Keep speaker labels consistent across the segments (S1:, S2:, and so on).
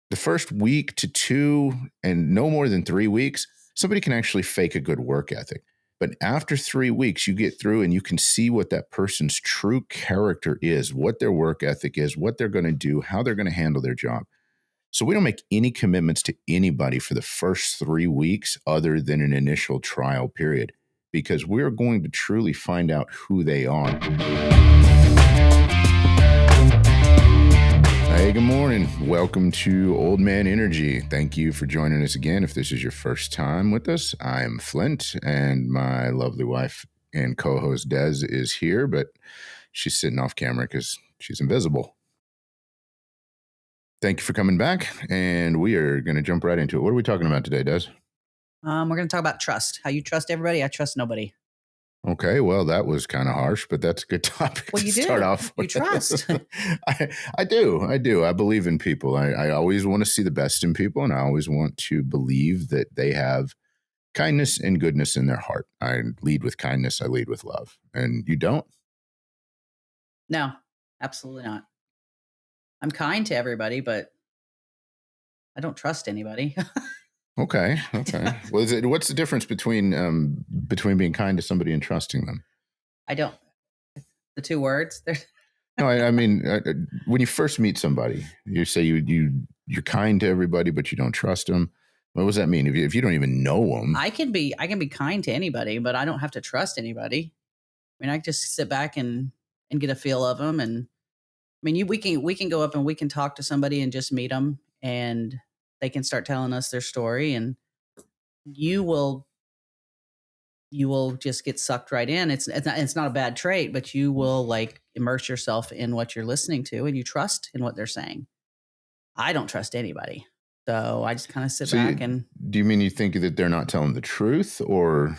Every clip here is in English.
S1: the first week to 2 and no more than 3 weeks, somebody can actually fake a good work ethic. But after 3 weeks, you get through and you can see what that person's true character is, what their work ethic is, what they're going to do, how they're going to handle their job. So we don't make any commitments to anybody for the first 3 weeks other than an initial trial period, because we're going to truly find out who they are. Hey, good morning. Welcome to Old Man Energy. Thank you for joining us again. If this is your first time with us, I'm Flint, and my lovely wife and co-host Dez is here, but she's sitting off camera because she's invisible. Thank you for coming back, and we are going to jump right into it. What are we talking about today, Dez?
S2: We're going to talk about trust. How you trust everybody. I trust nobody.
S1: Okay, well, that was kind of harsh, but that's a good topic to start off with.
S2: You trust.
S1: I do. I believe in people. I always want to see the best in people, and I always want to believe that they have kindness and goodness in their heart. I lead with kindness. I lead with love. And you don't?
S2: No, absolutely not. I'm kind to everybody, but I don't trust anybody.
S1: Okay. Well, what's the difference between being kind to somebody and trusting them?
S2: I don't. The two words.
S1: No, I mean, when you first meet somebody, you say you're kind to everybody, but you don't trust them. What does that mean? If you don't even know them,
S2: I can be kind to anybody, but I don't have to trust anybody. I mean, I just sit back and get a feel of them, and I mean, we can go up and we can talk to somebody and just meet them, and they can start telling us their story, and you will just get sucked right in. It's not a bad trait, but you will like immerse yourself in what you're listening to, and you trust in what they're saying. I don't trust anybody, so I just kind of sit back and.
S1: Do you mean you think that they're not telling the truth, or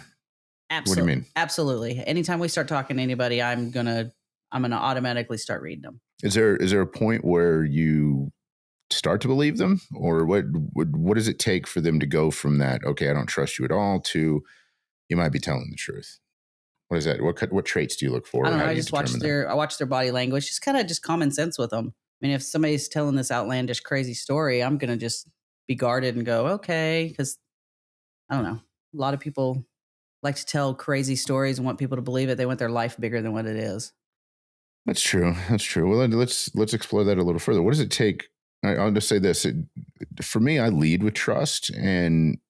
S2: Absolutely,
S1: what do you mean?
S2: Absolutely. Anytime we start talking to anybody, I'm gonna automatically start reading them.
S1: Is there a point where you start to believe them, or what does it take for them to go from that, okay, I don't trust you at all, to you might be telling the truth? What is that? What traits do you look for?
S2: I don't know. I just watch their body language. Just kind of just common sense with them. I mean, if somebody's telling this outlandish, crazy story, I'm gonna just be guarded and go, okay, because I don't know. A lot of people like to tell crazy stories and want people to believe it. They want their life bigger than what it is.
S1: That's true. Well, let's explore that a little further. What does it take? I'll just say this. For me, I lead with trust, and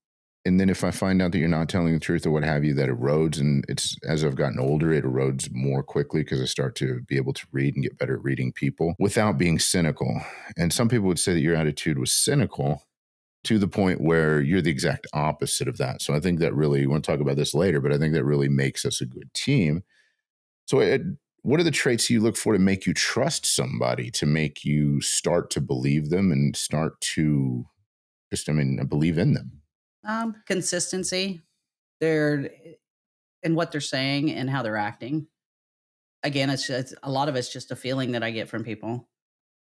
S1: then if I find out that you're not telling the truth or what have you, that erodes. And it's, as I've gotten older, it erodes more quickly because I start to be able to read and get better at reading people without being cynical. And some people would say that your attitude was cynical to the point where you're the exact opposite of that. So I think that really, we'll talk about this later, but I think that really makes us a good team. So what are the traits you look for to make you trust somebody, to make you start to believe them and start to believe in them?
S2: Consistency. They're in what they're saying and how they're acting. Again, it's a lot of it's just a feeling that I get from people.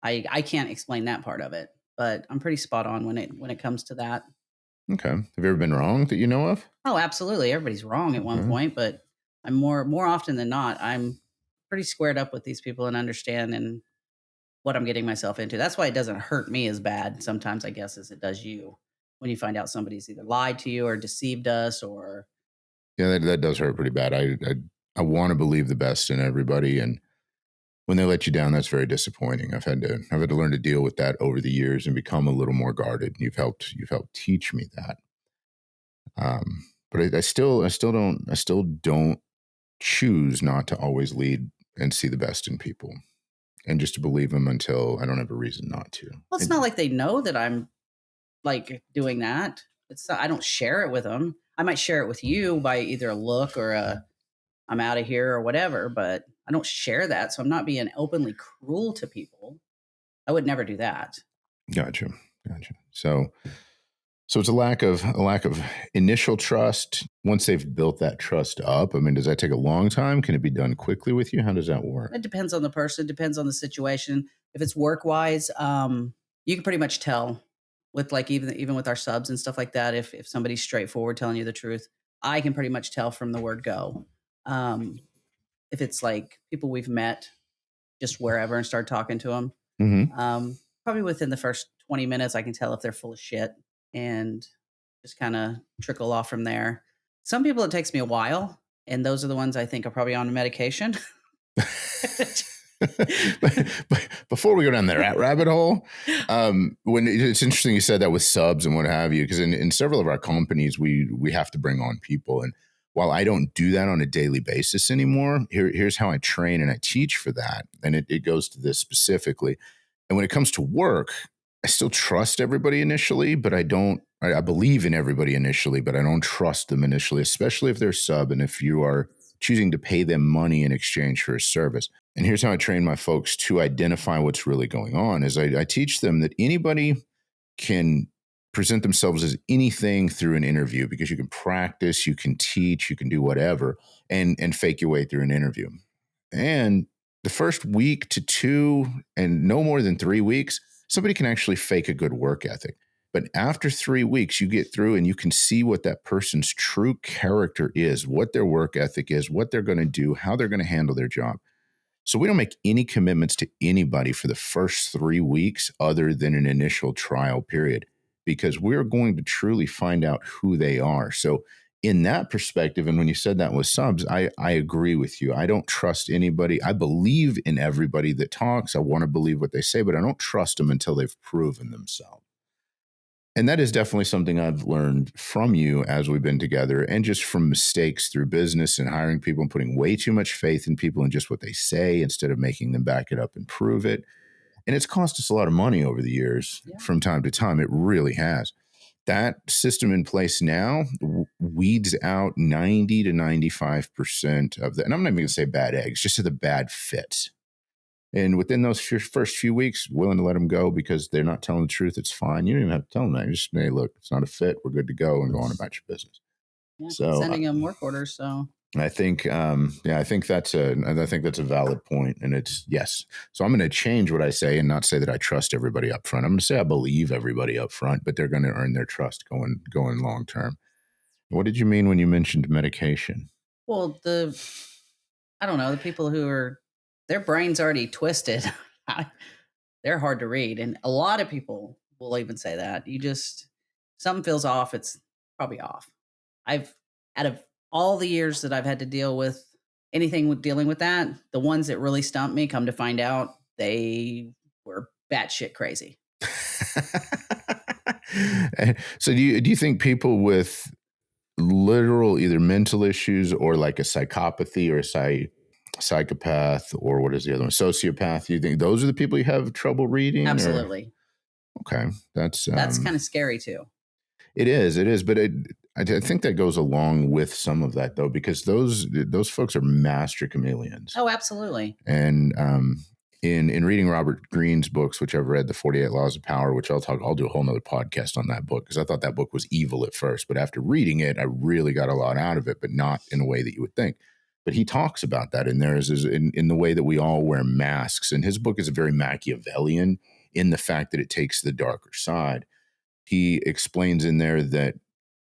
S2: I can't explain that part of it, but I'm pretty spot on when it comes to that.
S1: Okay. Have you ever been wrong that you know of?
S2: Oh, absolutely. Everybody's wrong at one point, but I'm more often than not, I'm pretty squared up with these people and understand and what I'm getting myself into. That's why it doesn't hurt me as bad sometimes, I guess, as it does you when you find out somebody's either lied to you or deceived us or.
S1: Yeah, that does hurt pretty bad. I want to believe the best in everybody, and when they let you down, that's very disappointing. I've had to learn to deal with that over the years and become a little more guarded. You've helped teach me that. But I still don't choose not to always lead and see the best in people, and just to believe them until I don't have a reason not to.
S2: Well, it's not like they know that I'm like doing that. I don't share it with them. I might share it with you by either a look or I'm out of here or whatever, but I don't share that. So I'm not being openly cruel to people. I would never do that.
S1: Gotcha. So it's a lack of initial trust. Once they've built that trust up, I mean, does that take a long time? Can it be done quickly with you? How does that work?
S2: It depends on the person, depends on the situation. If it's work wise, you can pretty much tell with like even with our subs and stuff like that. If somebody's straightforward telling you the truth, I can pretty much tell from the word go. If it's like people we've met just wherever and start talking to them, probably within the first 20 minutes, I can tell if they're full of shit and just kind of trickle off from there. Some people, it takes me a while, and those are the ones I think are probably on medication.
S1: but before we go down that rabbit hole, when it's interesting you said that with subs and what have you, because in several of our companies we have to bring on people, and while I don't do that on a daily basis anymore, here's how I train and I teach for that, and it goes to this specifically. And when it comes to work, I still trust everybody initially, but I don't. I believe in everybody initially, but I don't trust them initially, especially if they're sub and if you are choosing to pay them money in exchange for a service. And here's how I train my folks to identify what's really going on is I teach them that anybody can present themselves as anything through an interview because you can practice, you can teach, you can do whatever and fake your way through an interview. And the first week to two and no more than 3 weeks, somebody can actually fake a good work ethic. But after 3 weeks, you get through and you can see what that person's true character is, what their work ethic is, what they're going to do, how they're going to handle their job. So we don't make any commitments to anybody for the first 3 weeks other than an initial trial period because we're going to truly find out who they are. So in that perspective, and when you said that with subs, I agree with you. I don't trust anybody. I believe in everybody that talks. I want to believe what they say, but I don't trust them until they've proven themselves. And that is definitely something I've learned from you as we've been together and just from mistakes through business and hiring people and putting way too much faith in people and just what they say instead of making them back it up and prove it. And it's cost us a lot of money over the years from time to time. It really has. That system in place now weeds out 90 to 95% of the, and I'm not even going to say bad eggs, just to the bad fits. And within those first few weeks, willing to let them go because they're not telling the truth. It's fine. You don't even have to tell them that. You just say, hey, look, it's not a fit. We're good to go and go on about your business.
S2: Yeah,
S1: so
S2: sending them work orders. So
S1: I think, I think that's a valid point. And it's yes. So I'm going to change what I say and not say that I trust everybody up front. I'm going to say I believe everybody up front, but they're going to earn their trust going long term. What did you mean when you mentioned medication?
S2: Well, I don't know, the people who are, their brain's already twisted. They're hard to read. And a lot of people will even say that. Something feels off. It's probably off. Out of all the years that I've had to deal with anything with dealing with that, the ones that really stumped me, come to find out, they were batshit crazy.
S1: So do you think people with literal either mental issues or like a psychopathy or a psychopath or what is the other one, sociopath, you think those are the people you have trouble reading?
S2: Absolutely.
S1: Okay, that's
S2: kind of scary too.
S1: It is, but I think that goes along with some of that though, because those folks are master chameleons.
S2: Oh, absolutely.
S1: And in reading Robert Greene's books, which I've read, The 48 Laws of Power, which I'll do a whole nother podcast on that book because I thought that book was evil at first, but after reading it, I really got a lot out of it, but not in a way that you would think. But he talks about that in there is in the way that we all wear masks. And his book is very Machiavellian in the fact that it takes the darker side. He explains in there that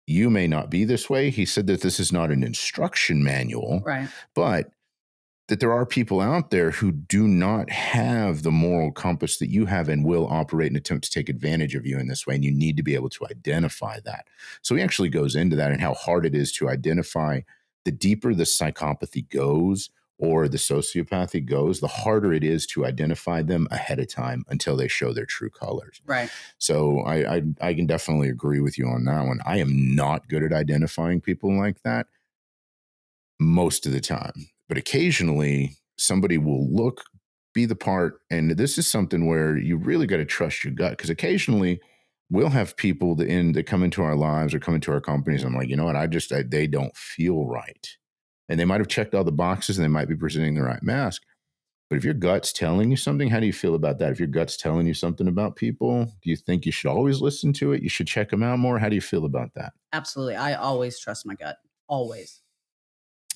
S1: you may not be this way. He said that this is not an instruction manual,
S2: right?
S1: But that there are people out there who do not have the moral compass that you have and will operate and attempt to take advantage of you in this way. And you need to be able to identify that. So he actually goes into that and how hard it is to identify. The deeper the psychopathy goes or the sociopathy goes, the harder it is to identify them ahead of time until they show their true colors.
S2: Right.
S1: So I can definitely agree with you on that one. I am not good at identifying people like that most of the time, but occasionally somebody will be the part. And this is something where you really got to trust your gut, because occasionally we'll have people that come into our lives or come into our companies. I'm like, you know what? They don't feel right. And they might have checked all the boxes and they might be presenting the right mask. But if your gut's telling you something, how do you feel about that? If your gut's telling you something about people, do you think you should always listen to it? You should check them out more. How do you feel about that?
S2: Absolutely. I always trust my gut. Always.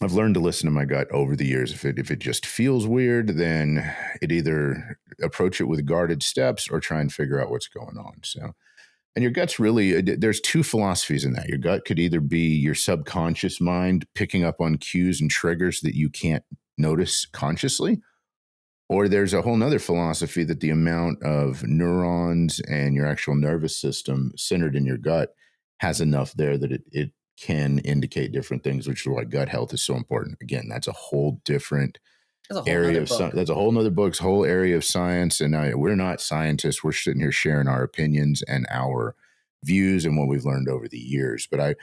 S1: I've learned to listen to my gut over the years. If it just feels weird, then it either approach it with guarded steps or try and figure out what's going on. So, and your gut's really, there's two philosophies in that. Your gut could either be your subconscious mind picking up on cues and triggers that you can't notice consciously, Or there's a whole nother philosophy that the amount of neurons and your actual nervous system centered in your gut has enough there that it can indicate different things, which is why gut health is so important. Again, that's a whole different
S2: That's a whole
S1: area
S2: nother
S1: of
S2: book.
S1: that's a whole nother book's whole area of science. And we're not scientists. We're sitting here sharing our opinions and our views and what we've learned over the years. But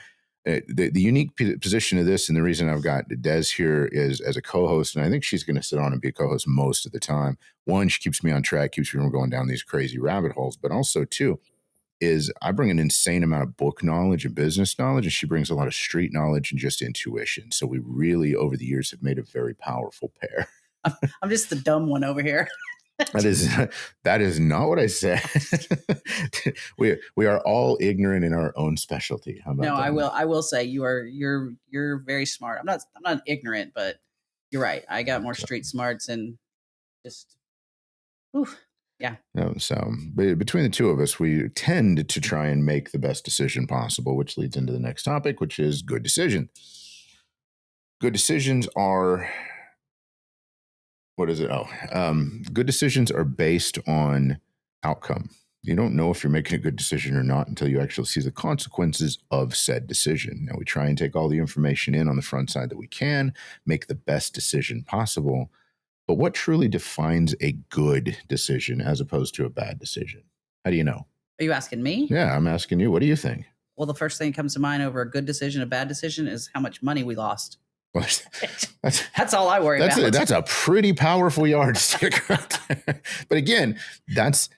S1: the unique position of this, and the reason I've got Dez here is as a co-host, and I think she's going to sit on and be a co-host most of the time. One, she keeps me on track, keeps me from going down these crazy rabbit holes, but also two, is I bring an insane amount of book knowledge and business knowledge, and she brings a lot of street knowledge and just intuition. So we really, over the years, have made a very powerful pair.
S2: I'm just the dumb one over here.
S1: That is not what I said. we are all ignorant in our own specialty. How about
S2: No,
S1: that?
S2: I will say you're very smart. I'm not ignorant, but you're right. I got more street smarts and just yeah.
S1: So between the two of us, we tend to try and make the best decision possible, which leads into the next topic, which is good decision. Good decisions are, what is it? Good decisions are based on outcome. You don't know if you're making a good decision or not until you actually see the consequences of said decision. Now, we try and take all the information in on the front side that we can, make the best decision possible. But what truly defines a good decision as opposed to a bad decision? How do you know?
S2: Are you asking me?
S1: Yeah, I'm asking you. What do you think?
S2: Well, the first thing that comes to mind over a good decision, a bad decision, is how much money we lost.
S1: Well,
S2: That's all I worry about.
S1: That's a pretty powerful yardstick right there. But again, that's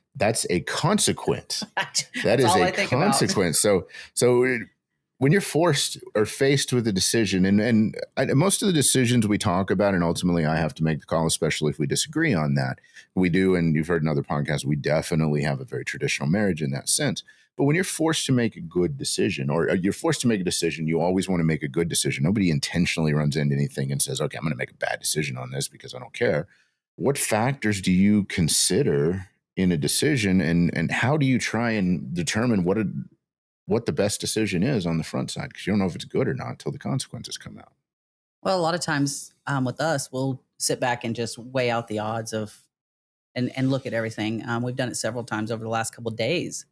S1: a consequence. That is a consequence. So when you're forced or faced with a decision, and most of the decisions we talk about, and ultimately I have to make the call, especially if we disagree on that. We do, and you've heard in other podcasts, we definitely have a very traditional marriage in that sense. But when you're forced to make a good decision, or you're forced to make a decision, you always want to make a good decision. Nobody intentionally runs into anything and says, okay, I'm going to make a bad decision on this because I don't care. What factors do you consider in a decision, and how do you try and determine what the best decision is on the front side? Because you don't know if it's good or not until the consequences come out.
S2: Well, a lot of times with us, we'll sit back and just weigh out the odds of and look at everything. We've done it several times over the last couple of days.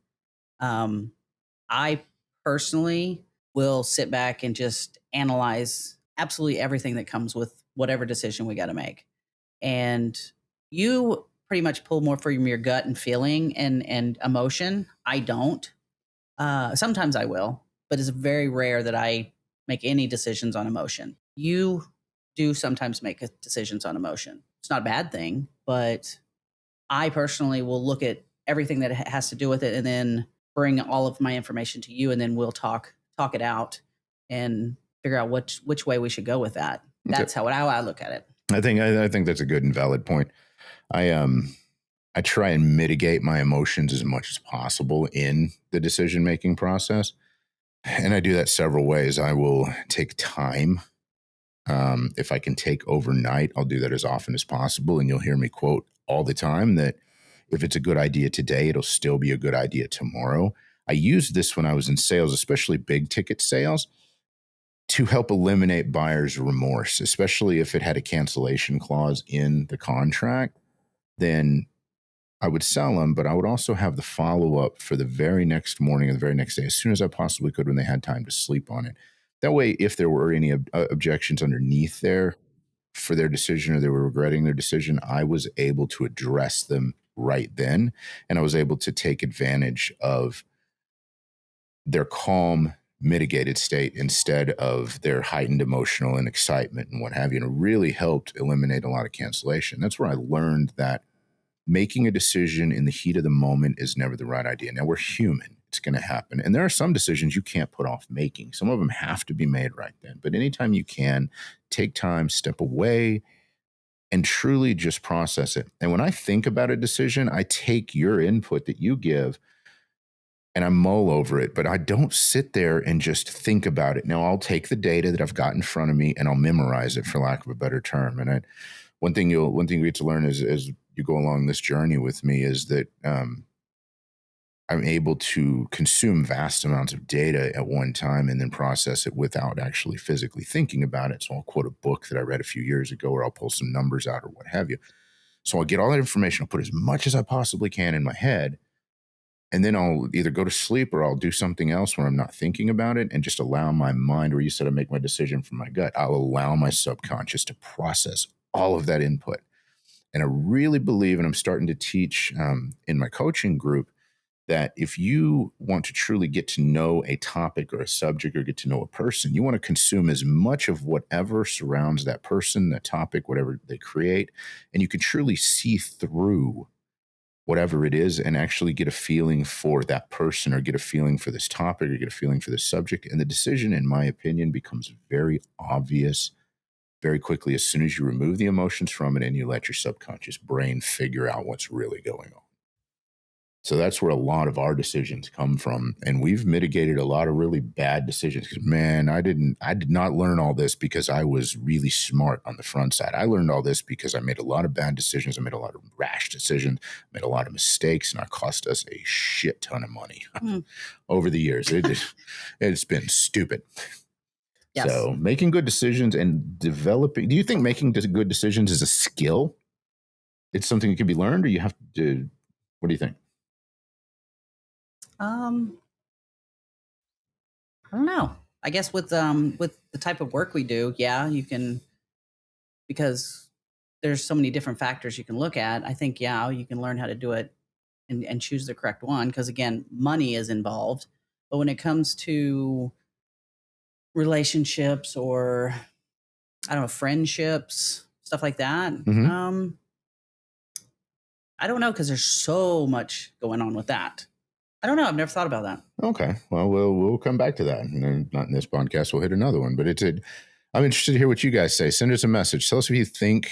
S2: I personally will sit back and just analyze absolutely everything that comes with whatever decision we got to make. And you pretty much pull more from your gut and feeling and emotion. I don't. Sometimes I will, but it's very rare that I make any decisions on emotion. You do sometimes make decisions on emotion. It's not a bad thing, but I personally will look at everything that has to do with it and then bring all of my information to you, and then we'll talk it out and figure out which way we should go with that. That's how I look at it.
S1: I think that's a good and valid point. I try and mitigate my emotions as much as possible in the decision-making process. And I do that several ways. I will take time. If I can take overnight, I'll do that as often as possible. And you'll hear me quote all the time that if it's a good idea today, it'll still be a good idea tomorrow. I used this when I was in sales, especially big ticket sales, to help eliminate buyer's remorse, especially if it had a cancellation clause in the contract. Then I would sell them, but I would also have the follow-up for the very next morning or the very next day, as soon as I possibly could when they had time to sleep on it. That way, if there were any objections underneath there for their decision or they were regretting their decision, I was able to address them right then. And I was able to take advantage of their calm, mitigated state instead of their heightened emotional and excitement and what have you. And it really helped eliminate a lot of cancellation. That's where I learned that making a decision in the heat of the moment is never the right idea. Now, we're human. It's going to happen. And there are some decisions you can't put off making. Some of them have to be made right then. But anytime you can, take time, step away, and truly just process it. And when I think about a decision, I take your input that you give and I mull over it, but I don't sit there and just think about it. Now, I'll take the data that I've got in front of me and I'll memorize it, for lack of a better term. And one thing you get to learn as you go along this journey with me is that I'm able to consume vast amounts of data at one time and then process it without actually physically thinking about it. So I'll quote a book that I read a few years ago, or I'll pull some numbers out or what have you. So I'll get all that information. I'll put as much as I possibly can in my head. And then I'll either go to sleep or I'll do something else where I'm not thinking about it and just allow my mind, where you said I make my decision from my gut, I'll allow my subconscious to process all of that input. And I really believe, and I'm starting to teach in my coaching group, that if you want to truly get to know a topic or a subject or get to know a person, you want to consume as much of whatever surrounds that person, that topic, whatever they create, and you can truly see through whatever it is and actually get a feeling for that person or get a feeling for this topic or get a feeling for this subject. And the decision, in my opinion, becomes very obvious very quickly as soon as you remove the emotions from it and you let your subconscious brain figure out what's really going on. So that's where a lot of our decisions come from. And we've mitigated a lot of really bad decisions because, man, I did not learn all this because I was really smart on the front side. I learned all this because I made a lot of bad decisions. I made a lot of rash decisions, made a lot of mistakes, and it cost us a shit ton of money over the years. It's been stupid. Yes. So making good decisions and developing, do you think making good decisions is a skill? It's something that can be learned, or you have to, what do you think?
S2: I don't know. I guess with the type of work we do, yeah, you can, because there's so many different factors you can look at. I think, yeah, you can learn how to do it and choose the correct one. Because again, money is involved. But when it comes to relationships or, I don't know, friendships, stuff like that, I don't know, because there's so much going on with that. I don't know. I've never thought about that.
S1: Okay. Well, we'll come back to that. And then not in this podcast, we'll hit another one. But I'm interested to hear what you guys say. Send us a message. Tell us if you think,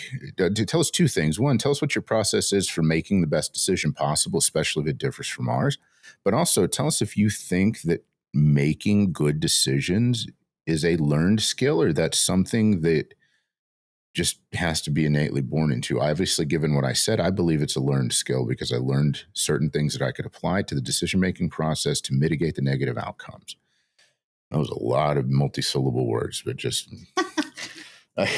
S1: tell us two things. One, tell us what your process is for making the best decision possible, especially if it differs from ours. But also tell us if you think that making good decisions is a learned skill, or that's something that just has to be innately born into. Obviously, given what I said, I believe it's a learned skill because I learned certain things that I could apply to the decision-making process to mitigate the negative outcomes. That was a lot of multi-syllable words, but just that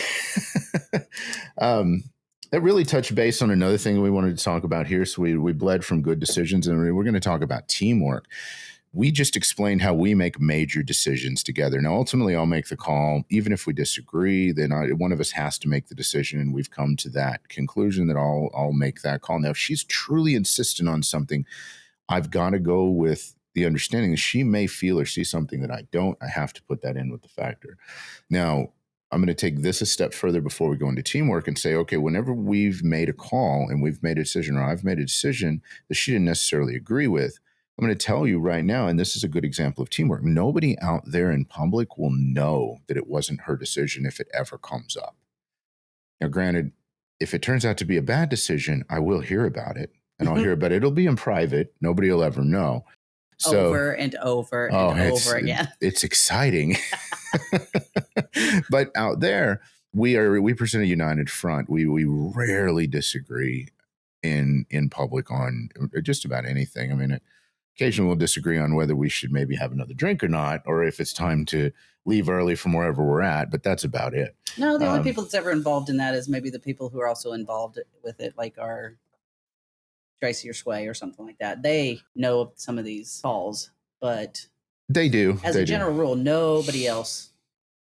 S1: really touched base on another thing we wanted to talk about here. So we bled from good decisions, and we're going to talk about teamwork. We just explained how we make major decisions together. Now, ultimately, I'll make the call. Even if we disagree, then one of us has to make the decision, and we've come to that conclusion that I'll make that call. Now, if she's truly insistent on something, I've got to go with the understanding that she may feel or see something that I don't. I have to put that in with the factor. Now, I'm going to take this a step further before we go into teamwork and say, okay, whenever we've made a call and we've made a decision, or I've made a decision that she didn't necessarily agree with, I'm going to tell you right now, and this is a good example of teamwork, nobody out there in public will know that it wasn't her decision if it ever comes up. Now, granted, if it turns out to be a bad decision, I will hear about it, and I'll hear about it. It'll be in private. Nobody will ever know. So,
S2: over and over and over again.
S1: It's exciting. But out there, we present a united front. We rarely disagree in public on just about anything. I mean, occasionally we'll disagree on whether we should maybe have another drink or not, or if it's time to leave early from wherever we're at, but that's about it.
S2: No, the only people that's ever involved in that is maybe the people who are also involved with it, like our Tracy or Sway or something like that. They know of some of these calls, but
S1: they do.
S2: As a general rule, nobody else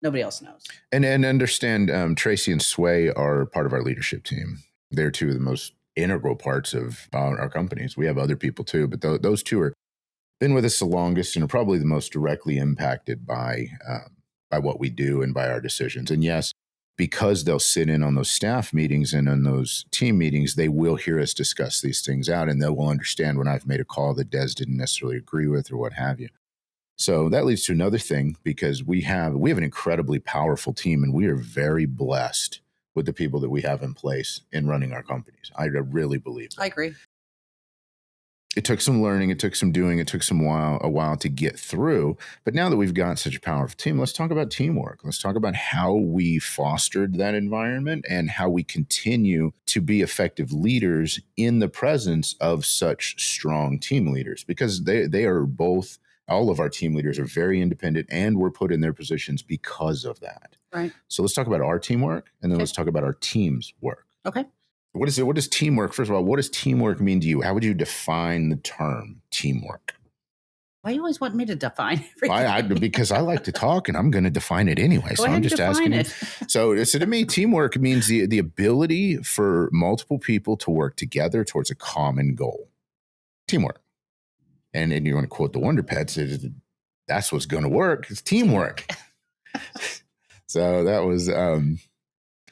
S2: knows.
S1: And understand, Tracy and Sway are part of our leadership team. They're two of the most integral parts of our companies. We have other people too, but those two are been with us the longest and are probably the most directly impacted by what we do and by our decisions. And yes, because they'll sit in on those staff meetings and on those team meetings, they will hear us discuss these things out, and they will understand when I've made a call that Dez didn't necessarily agree with or what have you. So that leads to another thing, because we have an incredibly powerful team, and we are very blessed with the people that we have in place in running our companies. I really believe that.
S2: I agree.
S1: It took some learning, it took some doing, it took a while to get through. But now that we've got such a powerful team, let's talk about teamwork. Let's talk about how we fostered that environment and how we continue to be effective leaders in the presence of such strong team leaders, because they are both, all of our team leaders are very independent and were put in their positions because of that.
S2: Right.
S1: So let's talk about our teamwork, and then let's talk about our team's work.
S2: Okay.
S1: What is it? What does teamwork? First of all, what does teamwork mean to you? How would you define the term teamwork?
S2: Why you always want me to define
S1: Because I like to talk and I'm going to define it anyway.
S2: Go
S1: So
S2: ahead
S1: I'm
S2: and
S1: just
S2: define
S1: asking you.
S2: it.
S1: So to me, teamwork means the ability for multiple people to work together towards a common goal. Teamwork. And you want to quote the Wonder Pets, that's what's going to work. It's teamwork. So that was,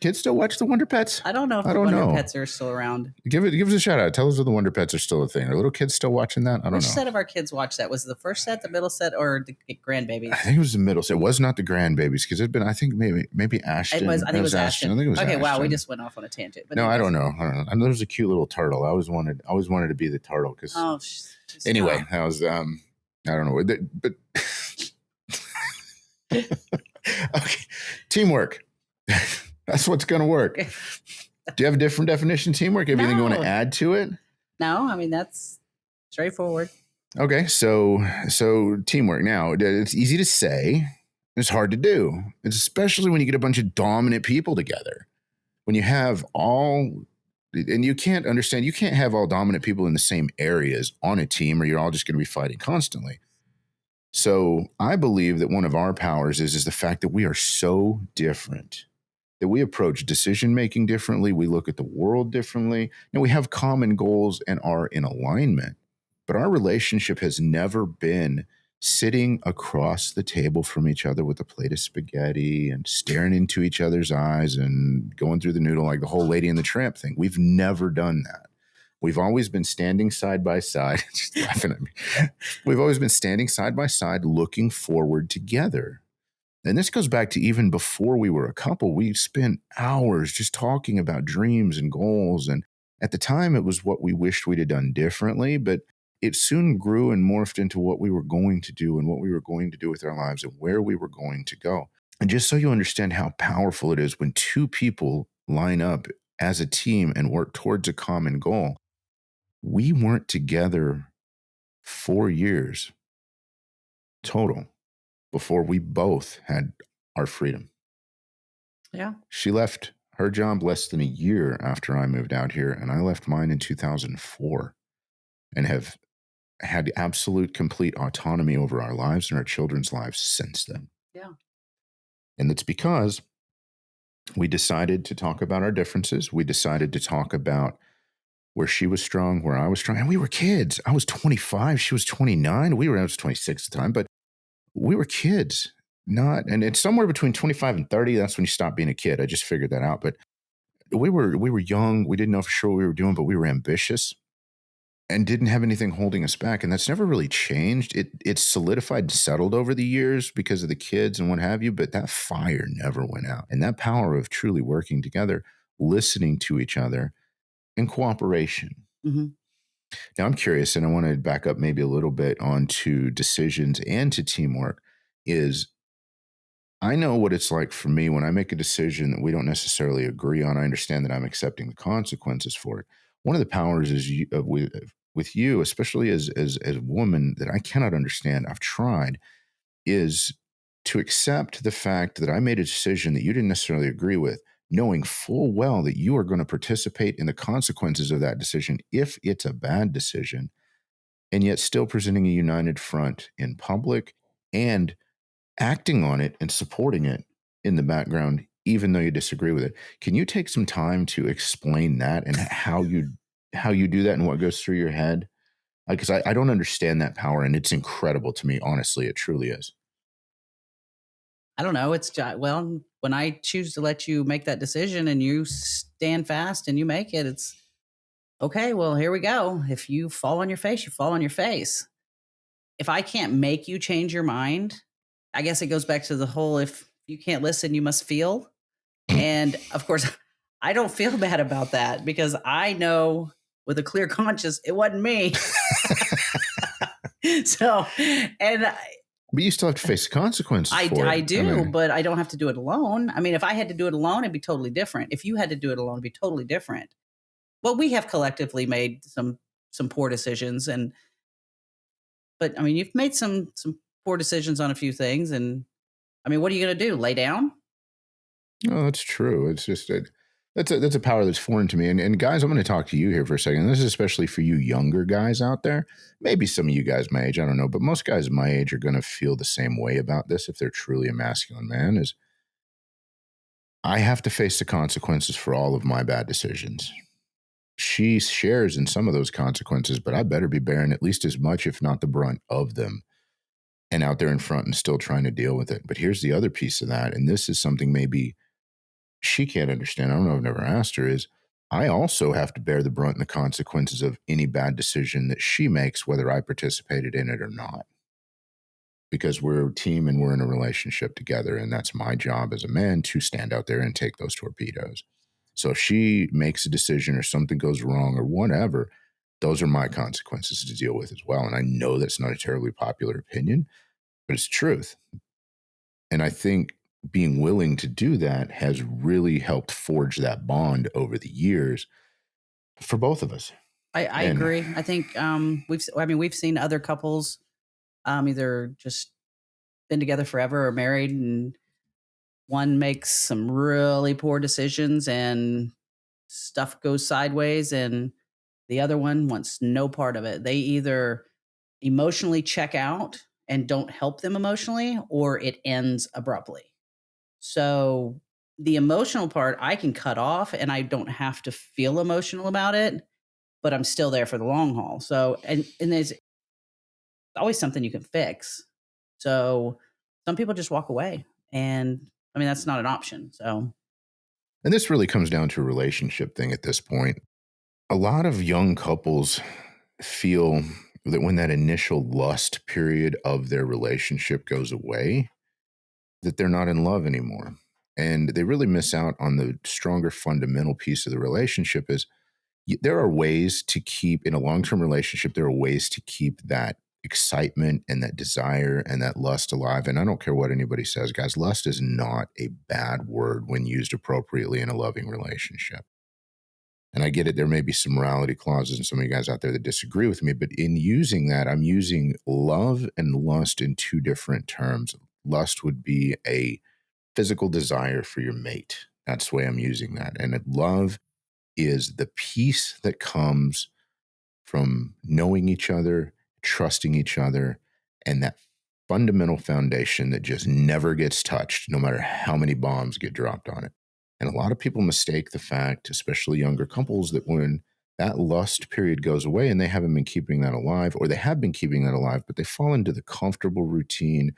S1: kids still watch the Wonder Pets?
S2: I don't know if the Wonder Pets are still around.
S1: Give us a shout out. Tell us if the Wonder Pets are still a thing. Are little kids still watching that? I don't know.
S2: Which set of our kids watched that? Was it the first set, the middle set, or the grandbabies?
S1: I think it was the middle set. It was not the grandbabies because it'd been, I think maybe Ashton.
S2: I think it was Ashton.
S1: I think it was
S2: okay,
S1: Ashton.
S2: wow, we just went off on a tangent. But
S1: no, I don't know. I know there's a cute little turtle. I always wanted to be the turtle because.
S2: Oh,
S1: anyway, that was I don't know, but okay, teamwork. That's what's going to work. Do you have a different definition of teamwork? Have anything you want to add to it?
S2: No, I mean, that's straightforward.
S1: Okay, so teamwork. Now, it's easy to say. It's hard to do. It's especially when you get a bunch of dominant people together. When you have and you can't have all dominant people in the same areas on a team or you're all just going to be fighting constantly. So I believe that one of our powers is the fact that we are so different, that we approach decision-making differently. We look at the world differently. And we have common goals and are in alignment. But our relationship has never been sitting across the table from each other with a plate of spaghetti and staring into each other's eyes and going through the noodle like the whole Lady and the Tramp thing. We've never done that. We've always been standing side by side. Just laughing at me. We've always been standing side by side, looking forward together. And this goes back to even before we were a couple. We spent hours just talking about dreams and goals. And at the time, it was what we wished we'd have done differently. But it soon grew and morphed into what we were going to do and what we were going to do with our lives and where we were going to go. And just so you understand how powerful it is when two people line up as a team and work towards a common goal. We weren't together 4 years total before we both had our freedom.
S2: Yeah.
S1: She left her job less than a year after I moved out here, and I left mine in 2004 and have had absolute complete autonomy over our lives and our children's lives since then.
S2: Yeah.
S1: And it's because we decided to talk about our differences. We decided to talk about where she was strong, where I was strong. And we were kids. I was 25. She was 29. I was 26 at the time, but we were kids. And it's somewhere between 25 and 30. That's when you stop being a kid. I just figured that out. But we were young. We didn't know for sure what we were doing, but we were ambitious and didn't have anything holding us back. And that's never really changed. It's solidified and settled over the years because of the kids and what have you. But that fire never went out. And that power of truly working together, listening to each other, and cooperation.
S2: Mm-hmm.
S1: Now, I'm curious, and I want to back up maybe a little bit onto decisions and to teamwork, is I know what it's like for me when I make a decision that we don't necessarily agree on. I understand that I'm accepting the consequences for it. One of the powers is with you, especially as a woman, that I cannot understand. I've tried, is to accept the fact that I made a decision that you didn't necessarily agree with, knowing full well that you are going to participate in the consequences of that decision if it's a bad decision, and yet still presenting a united front in public and acting on it and supporting it in the background, even though you disagree with it. Can you take some time to explain that and how you do that and what goes through your head? Because I don't understand that power, and it's incredible to me. Honestly, it truly is.
S2: I don't know. Well, when I choose to let you make that decision and you stand fast and you make it, it's okay. Well, here we go. If you fall on your face, you fall on your face. If I can't make you change your mind, I guess it goes back to the whole, if you can't listen, you must feel. And of course, I don't feel bad about that because I know with a clear conscience, it wasn't me. So, and
S1: but you still have to face the consequences.
S2: I do, but I don't have to do it alone. I mean, if I had to do it alone, it'd be totally different. If you had to do it alone, it'd be totally different. Well, we have collectively made some poor decisions, but I mean, you've made some poor decisions on a few things, and I mean, what are you going to do? Lay down?
S1: No, that's true. It's just That's a power that's foreign to me. And guys, I'm going to talk to you here for a second. This is especially for you younger guys out there. Maybe some of you guys my age, I don't know, but most guys my age are going to feel the same way about this if they're truly a masculine man. Is I have to face the consequences for all of my bad decisions. She shares in some of those consequences, but I better be bearing at least as much, if not the brunt of them, and out there in front and still trying to deal with it. But here's the other piece of that, and this is something maybe she can't understand. I don't know, I've never asked her, is I also have to bear the brunt and the consequences of any bad decision that she makes, whether I participated in it or not. Because we're a team and we're in a relationship together, and that's my job as a man to stand out there and take those torpedoes. So if she makes a decision or something goes wrong or whatever, those are my consequences to deal with as well. And I know that's not a terribly popular opinion, but it's the truth. And I think being willing to do that has really helped forge that bond over the years for both of us.
S2: I
S1: And
S2: agree. I think we've seen other couples either just been together forever or married, and one makes some really poor decisions and stuff goes sideways, and the other one wants no part of it. They either emotionally check out and don't help them emotionally, or it ends abruptly. So the emotional part I can cut off and I don't have to feel emotional about it, but I'm still there for the long haul. So and there's always something you can fix. So some people just walk away, and I mean that's not an option. So
S1: this really comes down to a relationship thing at this point. A lot of young couples feel that when that initial lust period of their relationship goes away, that they're not in love anymore. And they really miss out on the stronger fundamental piece of the relationship is there are ways to keep in a long-term relationship, there are ways to keep that excitement and that desire and that lust alive. And I don't care what anybody says, guys, lust is not a bad word when used appropriately in a loving relationship. And I get it, there may be some morality clauses and some of you guys out there that disagree with me, but in using that, I'm using love and lust in two different terms. Lust would be a physical desire for your mate. That's the way I'm using that. And love is the peace that comes from knowing each other, trusting each other, and that fundamental foundation that just never gets touched, no matter how many bombs get dropped on it. And a lot of people mistake the fact, especially younger couples, that when that lust period goes away and they haven't been keeping that alive, or they have been keeping that alive, but they fall into the comfortable routine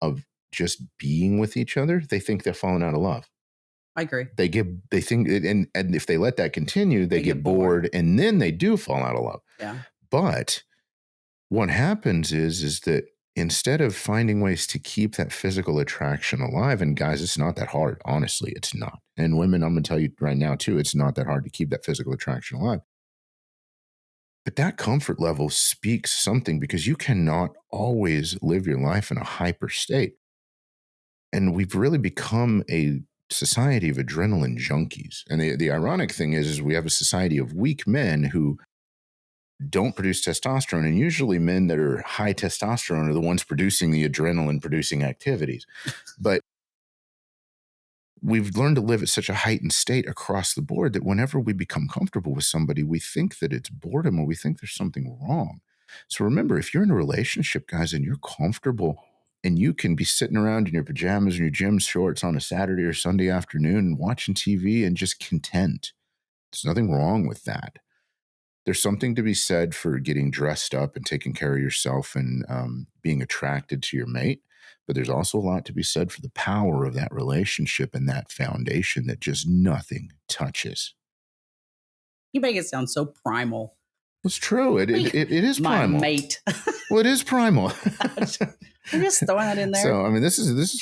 S1: of just being with each other, they think they're falling out of love.
S2: I agree.
S1: They think, and if they let that continue, they get bored, and then they do fall out of love.
S2: Yeah.
S1: But what happens is that instead of finding ways to keep that physical attraction alive, and guys, it's not that hard. Honestly, it's not. And women, I'm going to tell you right now too, it's not that hard to keep that physical attraction alive. But that comfort level speaks something because you cannot always live your life in a hyper state. And we've really become a society of adrenaline junkies. And the ironic thing is we have a society of weak men who don't produce testosterone. And usually men that are high testosterone are the ones producing the adrenaline producing activities. But we've learned to live at such a heightened state across the board that whenever we become comfortable with somebody, we think that it's boredom or we think there's something wrong. So remember, if you're in a relationship, guys, and you're comfortable and you can be sitting around in your pajamas and your gym shorts on a Saturday or Sunday afternoon and watching TV and just content, there's nothing wrong with that. There's something to be said for getting dressed up and taking care of yourself and being attracted to your mate. But there's also a lot to be said for the power of that relationship and that foundation that just nothing touches.
S2: You make it sound so primal.
S1: It's true. It is
S2: My
S1: primal.
S2: mate.
S1: Well, it is primal.
S2: I'm just throwing that in there.
S1: So I mean, this is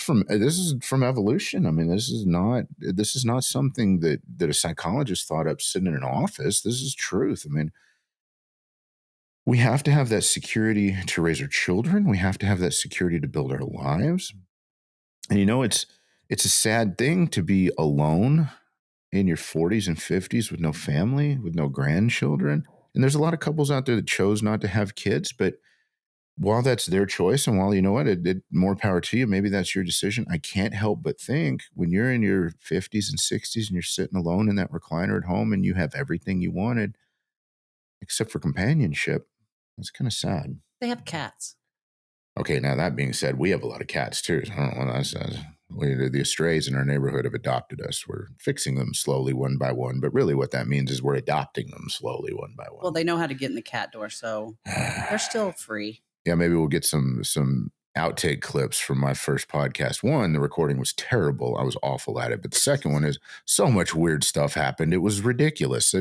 S1: from evolution. I mean, this is not something that a psychologist thought up sitting in an office. This is truth. I mean, we have to have that security to raise our children. We have to have that security to build our lives. And it's a sad thing to be alone in your 40s and 50s with no family, with no grandchildren. And there's a lot of couples out there that chose not to have kids, but while that's their choice, and while you know what, more power to you, maybe that's your decision. I can't help but think when you're in your 50s and 60s and you're sitting alone in that recliner at home and you have everything you wanted, except for companionship, it's kind of sad.
S2: They have cats.
S1: Okay, now that being said, we have a lot of cats too. So I don't know what that says. The strays in our neighborhood have adopted us. We're fixing them slowly one by one, but really what that means is we're adopting them slowly one by one.
S2: Well, they know how to get in the cat door, so they're still free.
S1: Yeah, maybe we'll get some outtake clips from my first podcast. One, the recording was terrible. I was awful at it. But the second one is so much weird stuff happened. It was ridiculous.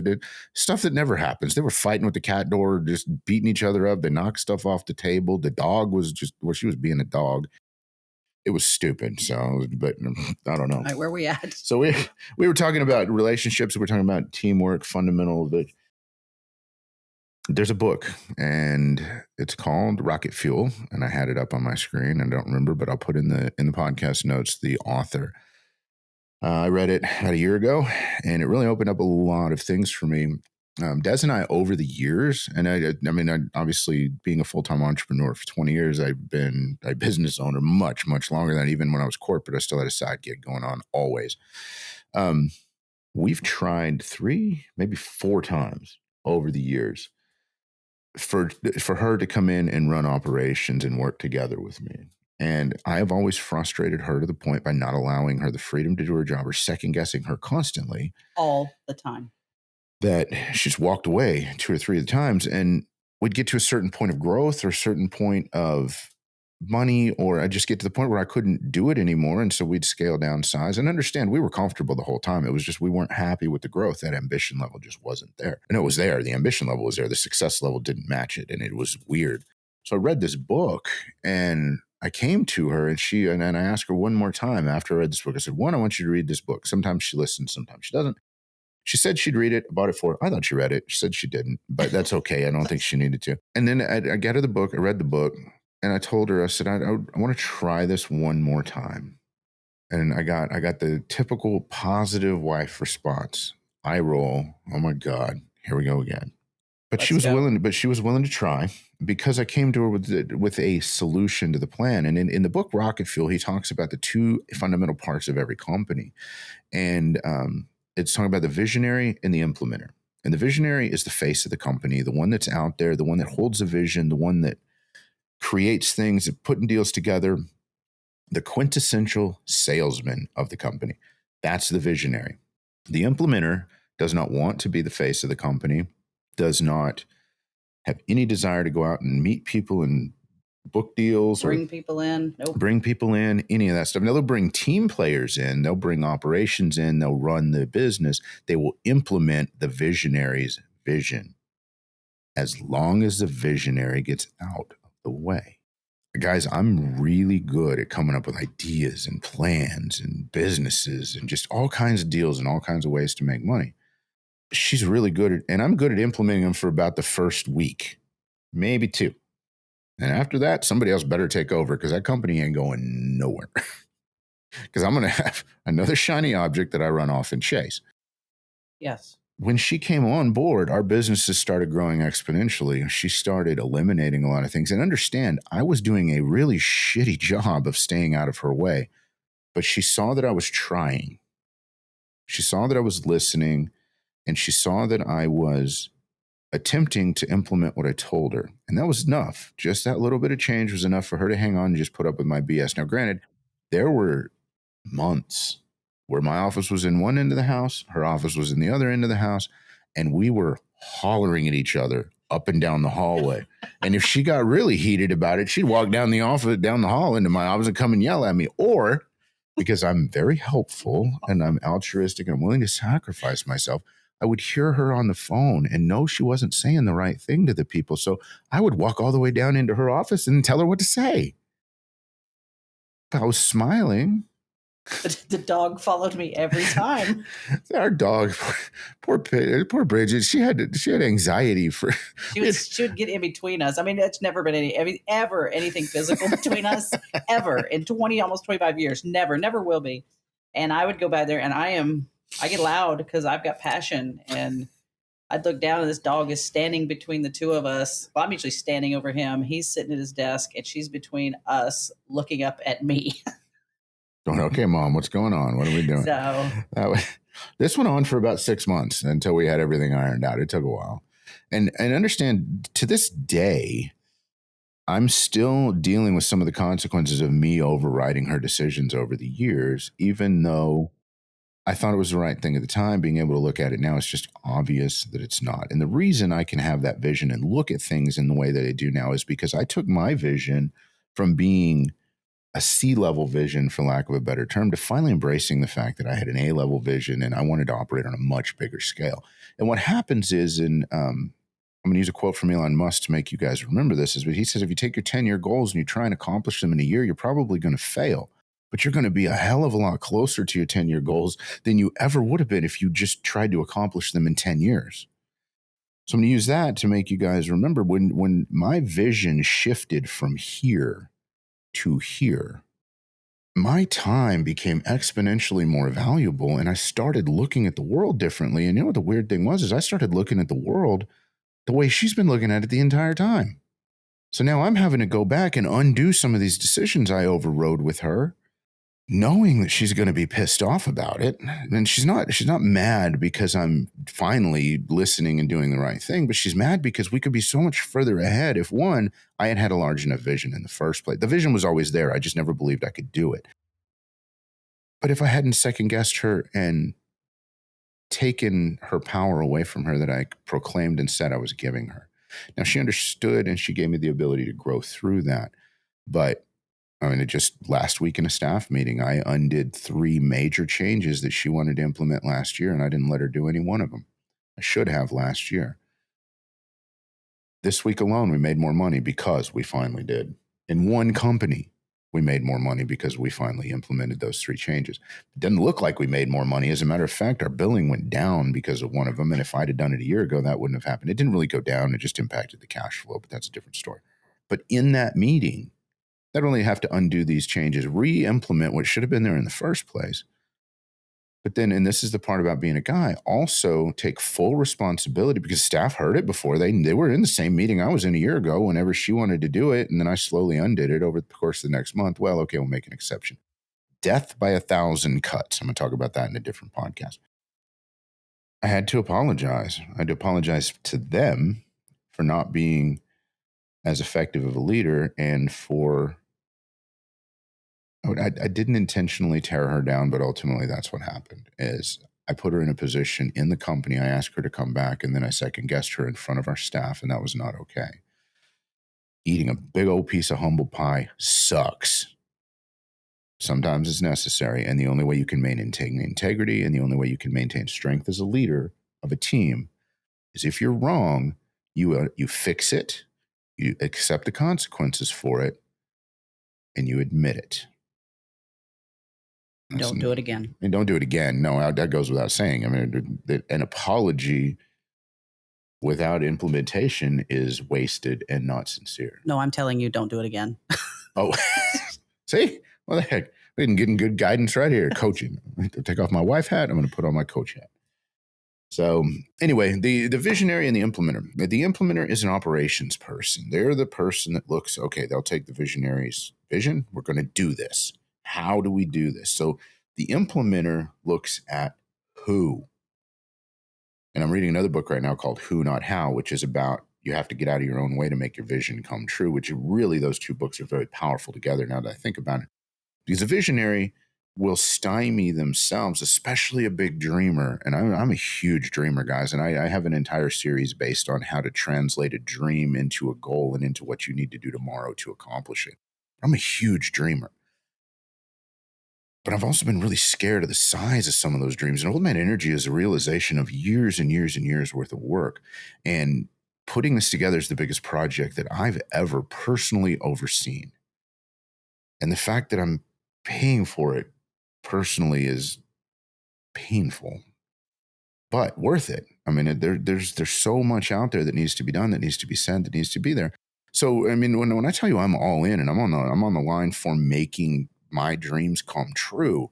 S1: Stuff that never happens. They were fighting with the cat door, just beating each other up. They knocked stuff off the table. The dog was she was being a dog. It was stupid. So, but I don't know.
S2: All right, where are we at?
S1: So we were talking about relationships. We're talking about teamwork, fundamental. There's a book, and it's called Rocket Fuel, and I had it up on my screen. I don't remember, but I'll put in the podcast notes the author. I read it about a year ago, and it really opened up a lot of things for me. Dez and I, over the years, and I mean, obviously being a full-time entrepreneur for 20 years, I've been a business owner much, much longer than even when I was corporate. I still had a side gig going on always. We've tried 3, maybe 4 times over the years for her to come in and run operations and work together with me. And I have always frustrated her to the point by not allowing her the freedom to do her job or second guessing her constantly.
S2: All the time.
S1: That she's walked away 2 or 3 of the times, and we'd get to a certain point of growth or a certain point of money, or I just get to the point where I couldn't do it anymore. And so we'd scale down size and understand we were comfortable the whole time. It was just, we weren't happy with the growth. That ambition level just wasn't there. And it was there. The ambition level was there. The success level didn't match it. And it was weird. So I read this book and I came to her and I asked her one more time after I read this book. I said, one, I want you to read this book. Sometimes she listens, sometimes she doesn't. She said she'd read it. I bought it for her. I thought she read it. She said she didn't, but that's okay. I don't think she needed to. And then I got her the book. I read the book. And I told her, I said, I want to try this one more time. And I got the typical positive wife response. Eye roll. Oh my God, here we go again. But she was willing to try, because I came to her with a solution to the plan. And in the book Rocket Fuel, he talks about the 2 fundamental parts of every company. And it's talking about the visionary and the implementer. And the visionary is the face of the company, the one that's out there, the one that holds a vision, the one that creates things, putting deals together, the quintessential salesman of the company. That's the visionary. The implementer does not want to be the face of the company, does not have any desire to go out and meet people and book deals.
S2: Bring people in. Nope.
S1: Bring people in, any of that stuff. Now, they'll bring team players in. They'll bring operations in. They'll run the business. They will implement the visionary's vision as long as the visionary gets out the way. Guys, I'm really good at coming up with ideas and plans and businesses and just all kinds of deals and all kinds of ways to make money. She's really good at, and I'm good at implementing them for about the first week, maybe 2. And after that, somebody else better take over, because that company ain't going nowhere. Because I'm going to have another shiny object that I run off and chase.
S2: Yes.
S1: When she came on board, our businesses started growing exponentially. She started eliminating a lot of things. And understand, I was doing a really shitty job of staying out of her way. But she saw that I was trying. She saw that I was listening. And she saw that I was attempting to implement what I told her. And that was enough. Just that little bit of change was enough for her to hang on and just put up with my BS. Now, granted, there were months where my office was in one end of the house, her office was in the other end of the house, and we were hollering at each other up and down the hallway. And if she got really heated about it, she'd walk down the hall into my office and come and yell at me. Or, because I'm very helpful and I'm altruistic and I'm willing to sacrifice myself, I would hear her on the phone and know she wasn't saying the right thing to the people. So I would walk all the way down into her office and tell her what to say. I was smiling.
S2: The dog followed me every time.
S1: Our dog, poor Bridget. She had anxiety for.
S2: She would get in between us. I mean, it's never been anything physical between us ever in almost 25 years. Never will be. And I would go by there, and I get loud because I've got passion, and I'd look down and this dog is standing between the two of us. Well, I'm usually standing over him. He's sitting at his desk and she's between us looking up at me.
S1: Going, okay, Mom, what's going on? What are we doing?
S2: So
S1: this went on for about 6 months until we had everything ironed out. It took a while. And understand, to this day, I'm still dealing with some of the consequences of me overriding her decisions over the years, even though I thought it was the right thing at the time. Being able to look at it now, it's just obvious that it's not. And the reason I can have that vision and look at things in the way that I do now is because I took my vision from being a C-level vision, for lack of a better term, to finally embracing the fact that I had an A-level vision and I wanted to operate on a much bigger scale. And what happens is, I'm going to use a quote from Elon Musk to make you guys remember this, is what he says: if you take your 10-year goals and you try and accomplish them in a year, you're probably going to fail. But you're going to be a hell of a lot closer to your 10-year goals than you ever would have been if you just tried to accomplish them in 10 years. So I'm going to use that to make you guys remember when my vision shifted from here to here, my time became exponentially more valuable, and I started looking at the world differently. And you know what the weird thing was, is I started looking at the world the way she's been looking at it the entire time. So now I'm having to go back and undo some of these decisions I overrode with her, knowing that she's going to be pissed off about it. And she's not mad because I'm finally listening and doing the right thing, but she's mad because we could be so much further ahead if, one, I had a large enough vision in the first place. The vision was always there. I just never believed I could do it. But if I hadn't second guessed her and taken her power away from her that I proclaimed and said I was giving her. Now, she understood and she gave me the ability to grow through that. But I mean, it just last week in a staff meeting, I undid 3 major changes that she wanted to implement last year, and I didn't let her do any one of them. I should have last year. This week alone, we made more money because we finally did. In one company, we made more money because we finally implemented those 3 changes. It didn't look like we made more money. As a matter of fact, our billing went down because of one of them, and if I'd have done it a year ago, that wouldn't have happened. It didn't really go down. It just impacted the cash flow, but that's a different story. But in that meeting, not only have to undo these changes, re-implement what should have been there in the first place, but then, and this is the part about being a guy, also take full responsibility, because staff heard it before. They were in the same meeting I was in a year ago whenever she wanted to do it, and then I slowly undid it over the course of the next month. Well, okay, we'll make an exception. Death by 1,000 cuts. I'm going to talk about that in a different podcast. I had to apologize. I had to apologize to them for not being as effective of a leader, and for I didn't intentionally tear her down, but ultimately that's what happened. Is I put her in a position in the company. I asked her to come back, and then I second guessed her in front of our staff, and that was not okay. Eating a big old piece of humble pie sucks. Sometimes it's necessary, and the only way you can maintain integrity and the only way you can maintain strength as a leader of a team is if you're wrong, you fix it, you accept the consequences for it, and you admit it.
S2: Don't do it again.
S1: And don't do it again. No, that goes without saying. I mean, an apology without implementation is wasted and not sincere.
S2: No, I'm telling you, don't do it again.
S1: Oh, see? What the heck? We're getting good guidance right here. Coaching. Take off my wife hat. I'm going to put on my coach hat. So anyway, the visionary and the implementer. The implementer is an operations person. They're the person that looks, okay, they'll take the visionary's vision. We're going to do this. How do we do this? So the implementer looks at who. And I'm reading another book right now called Who, Not How, which is about you have to get out of your own way to make your vision come true, which really, those 2 books are very powerful together now that I think about it. Because a visionary will stymie themselves, especially a big dreamer. And I'm a huge dreamer, guys. And I have an entire series based on how to translate a dream into a goal and into what you need to do tomorrow to accomplish it. I'm a huge dreamer. But I've also been really scared of the size of some of those dreams. And Old Man Energy is a realization of years and years and years worth of work. And putting this together is the biggest project that I've ever personally overseen. And the fact that I'm paying for it personally is painful, but worth it. I mean, there's so much out there that needs to be done, that needs to be said, that needs to be there. So, I mean, when I tell you I'm all in and I'm on the line for making my dreams come true,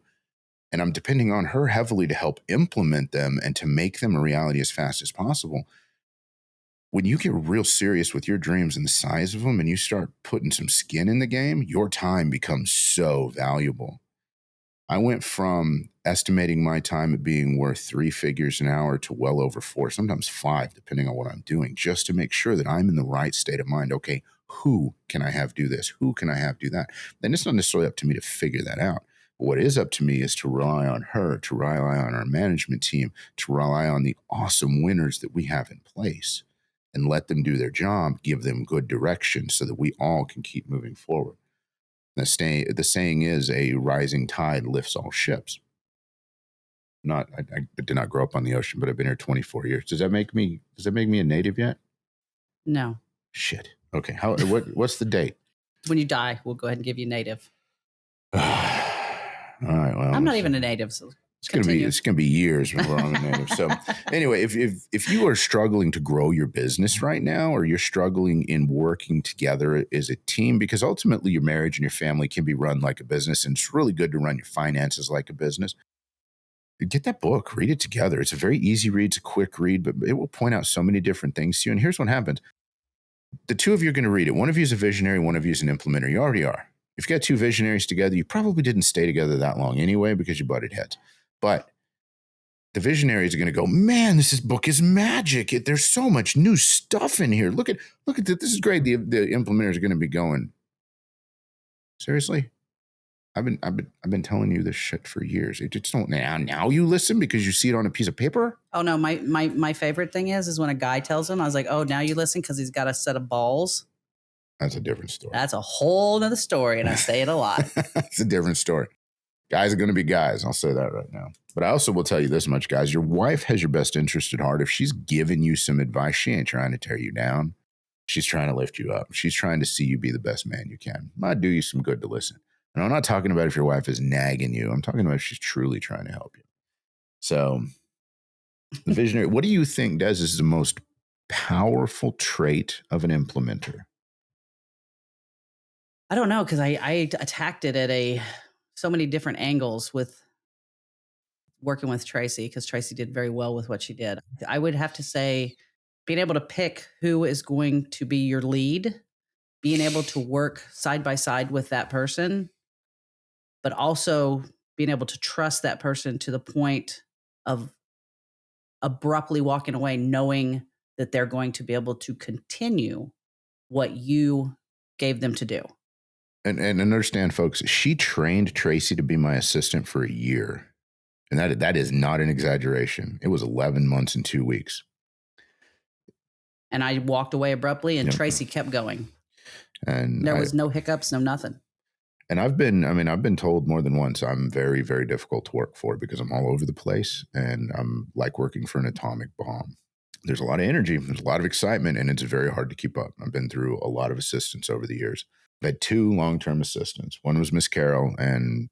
S1: and I'm depending on her heavily to help implement them and to make them a reality as fast as possible. When you get real serious with your dreams and the size of them and you start putting some skin in the game, your time becomes so valuable. I went from estimating my time at being worth 3 figures an hour to well over 4, sometimes 5, depending on what I'm doing, just to make sure that I'm in the right state of mind. Okay, who can I have do this? Who can I have do that? Then it's not necessarily up to me to figure that out. But what is up to me is to rely on her, to rely on our management team, to rely on the awesome winners that we have in place and let them do their job, give them good direction so that we all can keep moving forward. The saying is a rising tide lifts all ships. I did not grow up on the ocean, but I've been here 24 years. Does that make me a native yet?
S2: No.
S1: Shit. Okay. What's the date?
S2: When you die, we'll go ahead and give you native.
S1: All right. Well,
S2: I'm not even a native, so
S1: it's gonna be years before I'm a native. So anyway, if you are struggling to grow your business right now, or you're struggling in working together as a team, because ultimately your marriage and your family can be run like a business, and it's really good to run your finances like a business. Get that book, read it together. It's a very easy read, it's a quick read, but it will point out so many different things to you. And here's what happens. The two of you are going to read it. One of you is a visionary, one of you is an implementer. You already are. If you got two visionaries together, you probably didn't stay together that long anyway because you butted heads. But the visionaries are going to go, man, book is magic. There's so much new stuff in here. Look at this. This is great. The implementers are going to be going, seriously? I've been telling you this shit for years. It just don't now you listen because you see it on a piece of paper.
S2: Oh no, my favorite thing is when a guy tells him, I was like, oh, now you listen because he's got a set of balls.
S1: That's a different story.
S2: That's a whole nother story, and I say it a lot.
S1: It's a different story. Guys are going to be guys. I'll say that right now. But I also will tell you this much, guys. Your wife has your best interest at heart. If she's giving you some advice, she ain't trying to tear you down. She's trying to lift you up. She's trying to see you be the best man you can. Might do you some good to listen. And I'm not talking about if your wife is nagging you. I'm talking about if she's truly trying to help you. So the visionary, what do you think, Dez, is the most powerful trait of an implementer?
S2: I don't know, because I attacked it at so many different angles with working with Tracy, because Tracy did very well with what she did. I would have to say being able to pick who is going to be your lead, being able to work side by side with that person, but also being able to trust that person to the point of abruptly walking away, knowing that they're going to be able to continue what you gave them to do.
S1: And understand, folks, she trained Tracy to be my assistant for a year. And that is not an exaggeration. It was 11 months and 2 weeks.
S2: And I walked away abruptly, and Tracy kept going. And there was no hiccups, no nothing.
S1: And I've been told more than once I'm very, very difficult to work for because I'm all over the place and I'm like working for an atomic bomb. There's a lot of energy, there's a lot of excitement, and it's very hard to keep up. I've been through a lot of assistants over the years. I had 2 long-term assistants. One was Miss Carol, and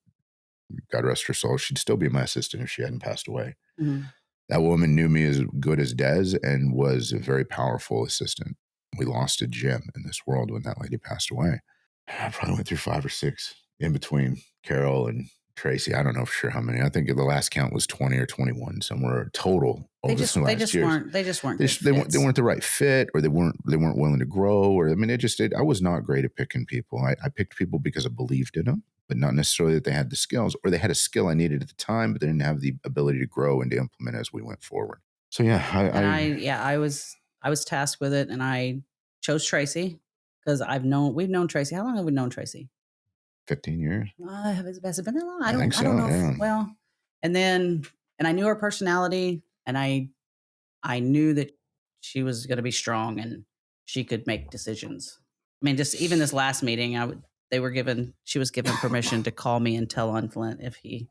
S1: God rest her soul, she'd still be my assistant if she hadn't passed away. Mm-hmm. That woman knew me as good as Dez and was a very powerful assistant. We lost a gem in this world when that lady passed away. I probably went through 5 or 6 in between Carol and Tracy. I don't know for sure how many. I think the last count was 20 or 21 somewhere total. They just weren't they weren't the right fit, or they weren't willing to grow, or I was not great at picking people. I picked people because I believed in them, but not necessarily that they had the skills, or they had a skill I needed at the time, but they didn't have the ability to grow and to implement as we went forward. So
S2: I was tasked with it, and I chose Tracy because we've known Tracy. How long have we known Tracy?
S1: 15 years.
S2: Has it been that long? I
S1: think so.
S2: I don't know.
S1: Yeah.
S2: And I knew her personality, and I knew that she was going to be strong and she could make decisions. I mean, just even this last meeting, she was given permission to call me and tell on Flint if he.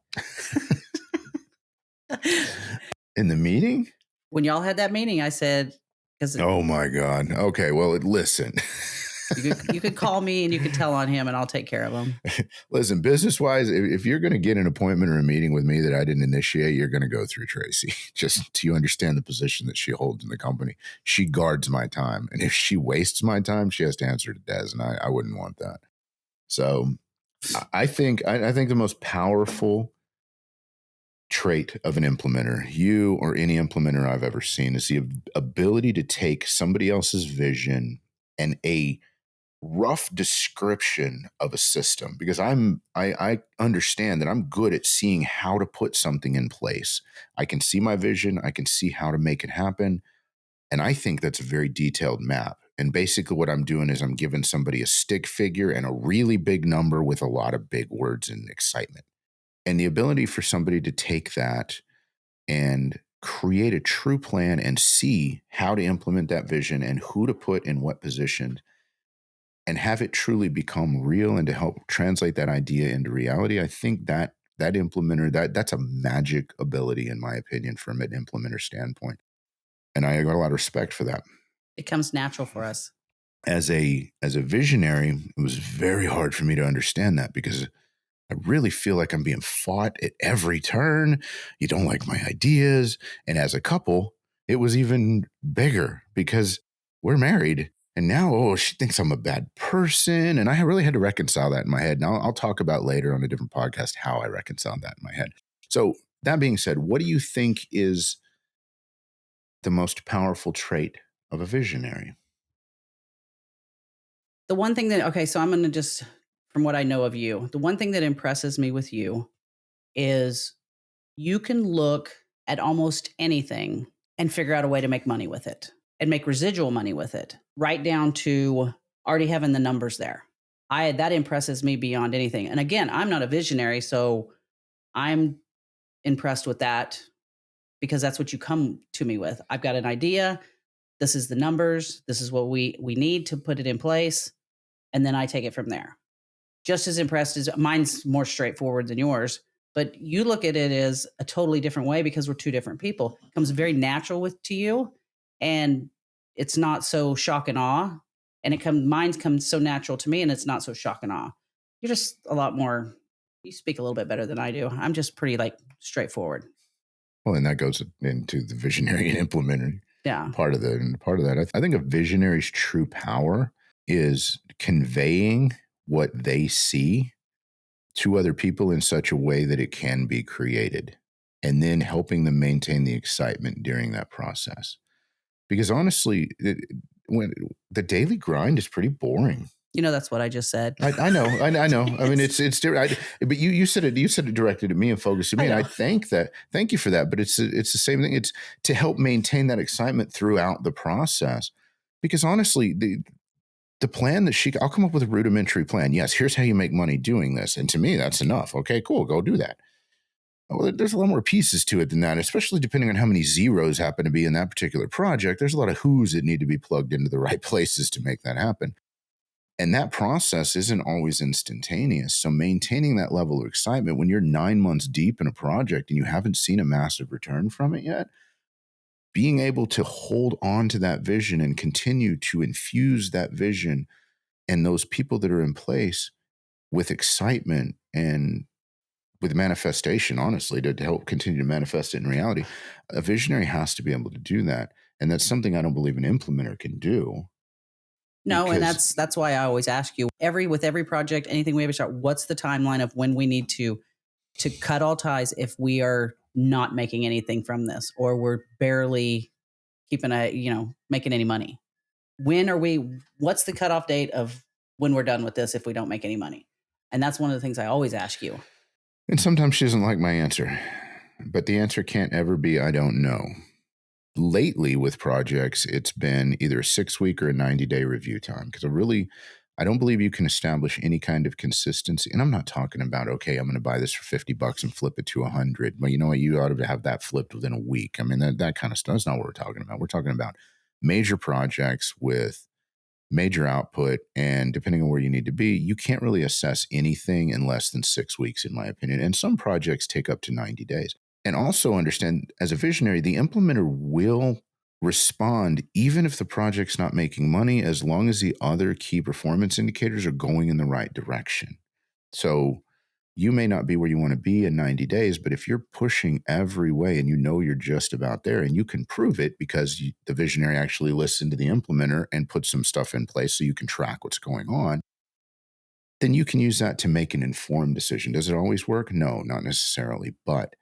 S1: In the meeting?
S2: When y'all had that meeting, I said,
S1: oh my God. Okay. Well, listen.
S2: You could call me and you could tell on him, and I'll take care of him.
S1: Listen, business-wise, if you're going to get an appointment or a meeting with me that I didn't initiate, you're going to go through Tracy. Just to understand the position that she holds in the company. She guards my time. And if she wastes my time, she has to answer to Dez, and I wouldn't want that. So I think the most powerful trait of an implementer, you or any implementer I've ever seen, is the ability to take somebody else's vision and a rough description of a system, because I understand that I'm good at seeing how to put something in place. I can see my vision, I can see how to make it happen, and I think that's a very detailed map. And basically what I'm doing is I'm giving somebody a stick figure and a really big number with a lot of big words and excitement. And the ability for somebody to take that and create a true plan and see how to implement that vision and who to put in what position and have it truly become real and to help translate that idea into reality. I think that that implementer, that's a magic ability, in my opinion, from an implementer standpoint. And I got a lot of respect for that.
S2: It comes natural for us.
S1: As a visionary, it was very hard for me to understand that, because I really feel like I'm being fought at every turn. You don't like my ideas. And as a couple, it was even bigger because we're married. And now, oh, she thinks I'm a bad person. And I really had to reconcile that in my head. Now, I'll talk about later on a different podcast how I reconciled that in my head. So, that being said, what do you think is the most powerful trait of a visionary?
S2: The one thing that, okay, so I'm going to just, from what I know of you, the one thing that impresses me with you is you can look at almost anything and figure out a way to make money with it and make residual money with it, right down to already having the numbers there. That impresses me beyond anything. And again, I'm not a visionary, so I'm impressed with that because that's what you come to me with. I've got an idea. This is the numbers. This is what we need to put it in place. And then I take it from there. Just as impressed as mine's more straightforward than yours, but you look at it as a totally different way because we're two different people. It comes very natural to you, and it's not so shock and awe. And mine comes so natural to me, and it's not so shock and awe. You're just a lot more. You speak a little bit better than I do. I'm just pretty like straightforward.
S1: Well, and that goes into the visionary and implementer
S2: Yeah.
S1: part of that. I think a visionary's true power is conveying what they see to other people in such a way that it can be created, and then helping them maintain the excitement during that process. Because honestly, when the daily grind is pretty boring.
S2: You know, that's what I just said.
S1: I know. I mean, it's different. But you said it. You said it directed at me and focused at me, and I thank you for that. But it's the same thing. It's to help maintain that excitement throughout the process. Because honestly, the plan that I'll come up with a rudimentary plan. Yes, here's how you make money doing this, and to me, that's enough. Okay, cool, go do that. Well, there's a lot more pieces to it than that, especially depending on how many zeros happen to be in that particular project. There's a lot of who's that need to be plugged into the right places to make that happen. And that process isn't always instantaneous. So maintaining that level of excitement when you're 9 months deep in a project and you haven't seen a massive return from it yet, being able to hold on to that vision and continue to infuse that vision and those people that are in place with excitement and with manifestation, honestly, to help continue to manifest it in reality, a visionary has to be able to do that. And that's something I don't believe an implementer can do.
S2: No, and that's why I always ask you with every project, anything we ever start, what's the timeline of when we need to cut all ties if we are not making anything from this or we're barely keeping making any money? What's the cutoff date of when we're done with this if we don't make any money? And that's one of the things I always ask you.
S1: And sometimes she doesn't like my answer, but the answer can't ever be, I don't know. Lately with projects, it's been either a 6-week or a 90-day review time, because I don't believe you can establish any kind of consistency. And I'm not talking about, okay, I'm going to buy this for $50 and flip it to 100. Well, you know what? You ought to have that flipped within a week. I mean, that kind of stuff. That's not what we're talking about. We're talking about major projects with major output. And depending on where you need to be, you can't really assess anything in less than 6 weeks, in my opinion. And some projects take up to 90 days. And also understand, as a visionary, the implementer will respond even if the project's not making money, as long as the other key performance indicators are going in the right direction. So you may not be where you want to be in 90 days, but if you're pushing every way and you know you're just about there, and you can prove it because the visionary actually listened to the implementer and put some stuff in place so you can track what's going on, then you can use that to make an informed decision. Does it always work? No, not necessarily, but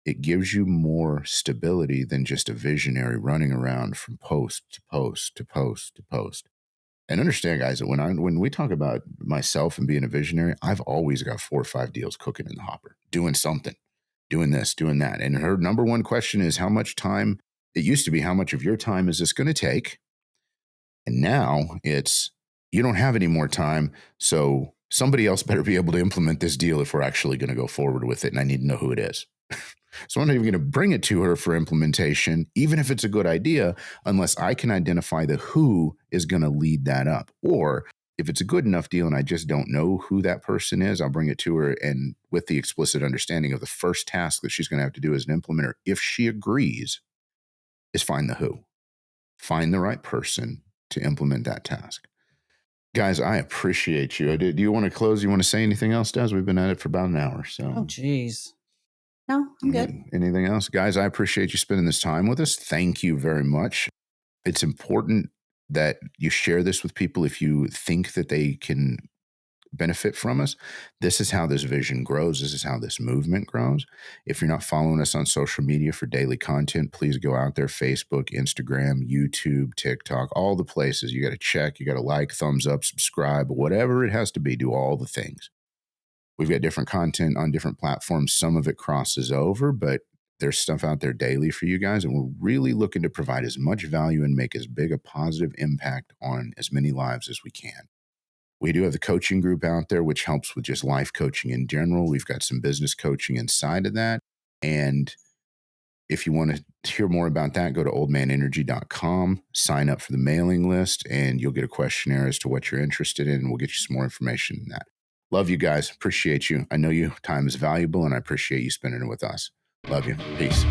S1: it gives you more stability than just a visionary running around from post to post to post to post. And understand, guys, that when we talk about myself and being a visionary, I've always got 4 or 5 deals cooking in the hopper, doing something, doing this, doing that. And her number one question is how much time. It used to be, how much of your time is this going to take? And now it's, you don't have any more time. So somebody else better be able to implement this deal if we're actually going to go forward with it. And I need to know who it is. So I'm not even going to bring it to her for implementation, even if it's a good idea, unless I can identify the who is going to lead that up. Or if it's a good enough deal and I just don't know who that person is, I'll bring it to her, and with the explicit understanding of the first task that she's going to have to do as an implementer, if she agrees, is find the who. Find the right person to implement that task. Guys, I appreciate you. Do you want to close? You want to say anything else, Des? We've been at it for about an hour. So.
S2: Oh, geez. No, I'm good.
S1: Anything else? Guys, I appreciate you spending this time with us. Thank you very much. It's important that you share this with people if you think that they can benefit from us. This is how this vision grows. This is how this movement grows. If you're not following us on social media for daily content, please go out there: Facebook, Instagram, YouTube, TikTok, all the places. You got to check, you got to like, thumbs up, subscribe, whatever it has to be. Do all the things. We've got different content on different platforms. Some of it crosses over, but there's stuff out there daily for you guys. And we're really looking to provide as much value and make as big a positive impact on as many lives as we can. We do have the coaching group out there, which helps with just life coaching in general. We've got some business coaching inside of that. And if you want to hear more about that, go to oldmanenergy.com, sign up for the mailing list, and you'll get a questionnaire as to what you're interested in. And we'll get you some more information in that. Love you guys. Appreciate you. I know your time is valuable, and I appreciate you spending it with us. Love you. Peace.